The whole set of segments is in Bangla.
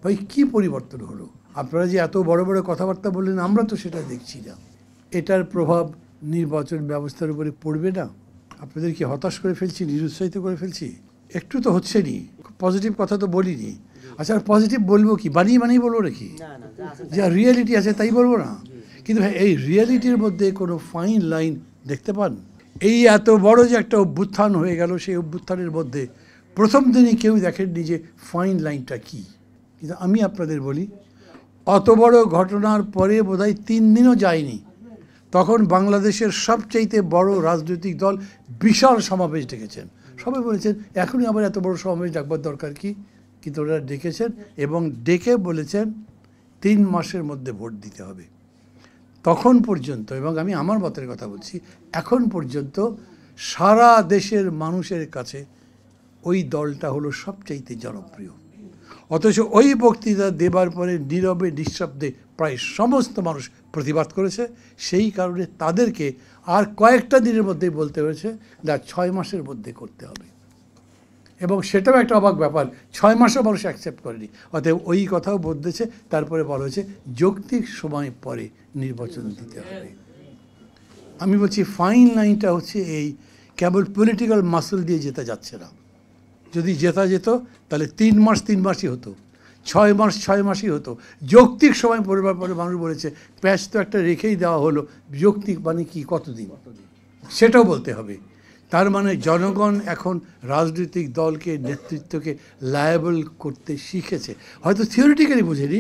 ভাই কী পরিবর্তন হলো? আপনারা যে এত বড় বড় কথাবার্তা বললেন, আমরা তো সেটা দেখছি না। এটার প্রভাব নির্বাচন ব্যবস্থার উপরে পড়বে না? আপনাদের কি হতাশ করে ফেলছি, নিরুৎসাহিত করে ফেলছি? একটু তো হচ্ছে নি, পজিটিভ কথা তো বলিনি। আচ্ছা, আর পজিটিভ বলবো কি? বানিয়ে বলবো নাকি? যা রিয়েলিটি আছে তাই বলবো না? কিন্তু ভাই এই রিয়েলিটির মধ্যে কোনো ফাইন লাইন দেখতে পান? এই এত বড় যে একটা অভ্যুত্থান হয়ে গেল, সেই অভ্যুত্থানের মধ্যে প্রথম দিনই কেউ দেখেননি যে ফাইন লাইনটা কী। কিন্তু আমি আপনাদের বলি, অত বড় ঘটনার পরে বোধহয় 3 দিনও যায়নি, তখন বাংলাদেশের সবচাইতে বড় রাজনৈতিক দল বিশাল সমাবেশ ডেকেছেন। সবাই বলেছেন এখনই আবার এত বড় সমাবেশ ডাকবার দরকার কি? কিন্তু ওরা ডেকেছেন এবং ডেকে বলেছেন 3 মাসের মধ্যে ভোট দিতে হবে। তখন পর্যন্ত, এবং আমি আমার মতের কথা বলছি, এখন পর্যন্ত সারা দেশের মানুষের কাছে ওই দলটা হলো সবচাইতে জনপ্রিয়। অথচ ওই বক্তৃতা দেবার পরে নীরবে নিঃশব্দে প্রায় সমস্ত মানুষ প্রতিবাদ করেছে। সেই কারণে তাদেরকে আর কয়েকটা দিনের মধ্যেই বলতে হয়েছে না, 6 মাসের মধ্যে করতে হবে। এবং সেটাও একটা অবাক ব্যাপার, 6 মাসও মানুষ অ্যাকসেপ্ট করেনি। অতএব ওই কথাও বদলেছে। তারপরে বলা হয়েছে যৌক্তিক সময় পরে নির্বাচন দিতে হবে। আমি বলছি ফাইন লাইনটা হচ্ছে এই, কেবল পলিটিক্যাল মাসল দিয়ে যেতে যাচ্ছে না। যদি জেতা যেত তাহলে 3 মাস 3 মাসই হতো, 6 মাস 6 মাসই হতো। যৌক্তিক সময় পড়বার পরে মানুষ বলেছে প্যাচ তো একটা রেখেই দেওয়া হলো, যৌক্তিক মানে কি, কতদিন, সেটাও বলতে হবে। তার মানে জনগণ এখন রাজনৈতিক দলকে, নেতৃত্বকে লায়াবল করতে শিখেছে। হয়তো থিওরিটিক্যালি বোঝেনি,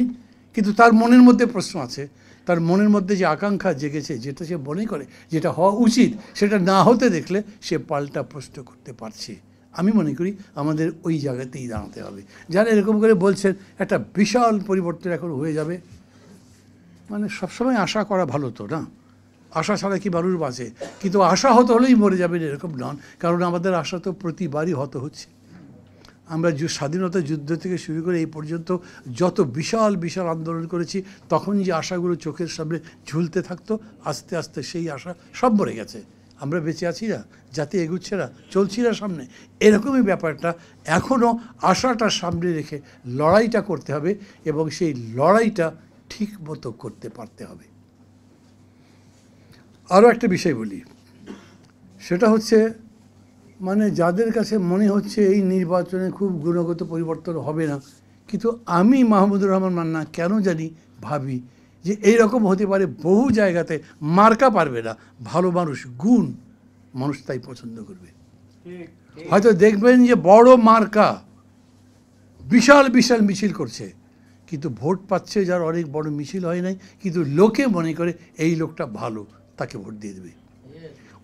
কিন্তু তার মনের মধ্যে প্রশ্ন আছে, তার মনের মধ্যে যে আকাঙ্ক্ষা জেগেছে, যেটা সে মনে করে যেটা হওয়া উচিত, সেটা না হতে দেখলে সে পাল্টা প্রশ্ন করতে পারছে। আমি মনে করি আমাদের ওই জায়গাতেই দাঁড়াতে হবে। যারা এরকম করে বলছেন একটা বিশাল পরিবর্তন এখন হয়ে যাবে, মানে সবসময় আশা করা ভালো তো না, আশা ছাড়া কি মানুষ বাঁচে? কিন্তু আশা হতে হলেই মরে যাবেন এরকম নন, কারণ আমাদের আশা তো প্রতিবারই হত হচ্ছে। আমরা স্বাধীনতা যুদ্ধ থেকে শুরু করে এই পর্যন্ত যত বিশাল বিশাল আন্দোলন করেছি, তখন যে আশাগুলো চোখের সামনে ঝুলতে থাকতো, আস্তে আস্তে সেই আশা সব মরে গেছে। আমরা বেঁচে আছি না, জাতি এগুচ্ছে না, চলছি না সামনে, এরকমই ব্যাপারটা। এখনও আশাটা সামনে রেখে লড়াইটা করতে হবে, এবং সেই লড়াইটা ঠিক মতো করতে পারতে হবে। আরও একটা বিষয় বলি, সেটা হচ্ছে মানে যাদের কাছে মনে হচ্ছে এই নির্বাচনে খুব গুণগত পরিবর্তন হবে না, কিন্তু আমি মাহমুদুর রহমান মান্না কেন জানি ভাবি যে এইরকম হতে পারে। বহু জায়গাতে মার্কা পারবে না, ভালো মানুষ, গুণ মানুষ তাই পছন্দ করবে। হয়তো দেখবেন যে বড় মার্কা বিশাল বিশাল মিছিল করছে, কিন্তু ভোট পাচ্ছে যার অনেক বড় মিছিল হয় নাই, কিন্তু লোকে মনে করে এই লোকটা ভালো, তাকে ভোট দিয়ে দেবে।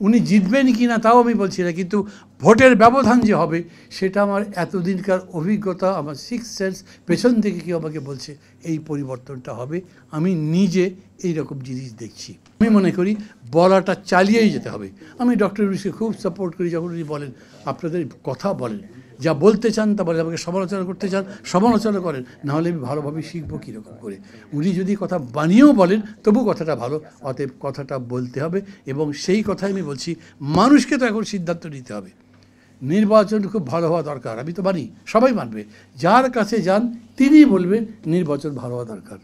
উনি জিতবেন কি না তাও আমি বলছি না, কিন্তু ভোটের ব্যবধান যে হবে সেটা আমার এতদিনকার অভিজ্ঞতা, আমার 6 সেন্স, পেছন থেকে কেউ আমাকে বলছে এই পরিবর্তনটা হবে। আমি নিজে এই রকম জিনিস দেখছি। আমি মনে করি বলাটা চালিয়েই যেতে হবে। আমি ডক্টর ইউনূসকে খুব সাপোর্ট করি যখন উনি বলেন, আপনাদের কথা বলেন, যা বলতে চান তা বলে, আমাকে সমালোচনা করতে চান সমালোচনা করেন, নাহলে আমি ভালোভাবে শিখবো কীরকম করে। উনি যদি কথা বানিয়েও বলেন তবু কথাটা ভালো, অতএব কথাটা বলতে হবে। এবং সেই কথাই আমি বলছি, মানুষকে তো এখন সিদ্ধান্ত নিতে হবে। নির্বাচন খুব ভালো হওয়া দরকার, আমি তো মানি, সবাই মানবে। যার কাছে যান তিনি বলবেন নির্বাচন ভালো হওয়া দরকার।